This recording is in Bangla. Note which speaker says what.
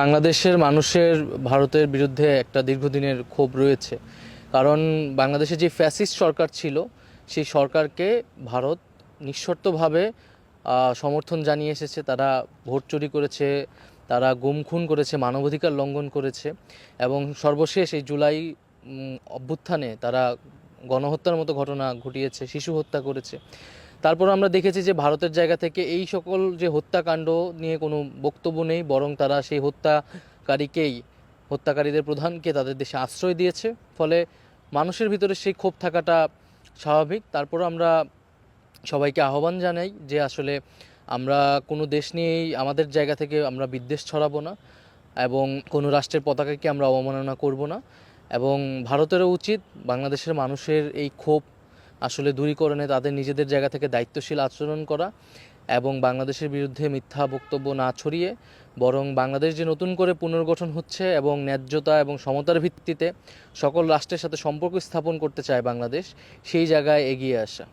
Speaker 1: বাংলাদেশের মানুষের ভারতের বিরুদ্ধে একটা দীর্ঘদিনের ক্ষোভ রয়েছে। কারণ বাংলাদেশে যে ফ্যাসিস্ট সরকার ছিল, সেই সরকারকে ভারত নিঃশর্তভাবে সমর্থন জানিয়ে এসেছে। তারা ভোট চুরি করেছে, তারা গুম খুন করেছে, মানবাধিকার লঙ্ঘন করেছে এবং সর্বশেষ এই জুলাই অভ্যুত্থানে তারা গণহত্যার মতো ঘটনা ঘটিয়েছে, শিশু হত্যা করেছে। তারপর আমরা দেখেছি যে ভারতের জায়গা থেকে এই সকল যে হত্যাকাণ্ড নিয়ে কোনো বক্তব্য নেই, বরং তারা সেই হত্যাকারীদের প্রধানকে তাদের দেশে আশ্রয় দিয়েছে। ফলে মানুষের ভিতরে সেই ক্ষোভ থাকাটা স্বাভাবিক। তারপর আমরা সবাইকে আহ্বান জানাই যে আসলে আমরা কোনো দেশ নিয়েই আমাদের জায়গা থেকে আমরা বিদ্বেষ ছড়াবো না এবং কোনো রাষ্ট্রের পতাকাকে আমরা অবমাননা করব না। এবং ভারতেরও উচিত বাংলাদেশের মানুষের এই ক্ষোভ আসলে দূরীকরণে তাদের নিজেদের জায়গা থেকে দায়িত্বশীল আচরণ করা এবং বাংলাদেশের বিরুদ্ধে মিথ্যা বক্তব্য না ছড়িয়ে বরং বাংলাদেশ যে নতুন করে পুনর্গঠন হচ্ছে এবং ন্যায্যতা এবং সমতার ভিত্তিতে সকল রাষ্ট্রের সাথে সম্পর্ক স্থাপন করতে চায় বাংলাদেশ, সেই জায়গায় এগিয়ে আসা।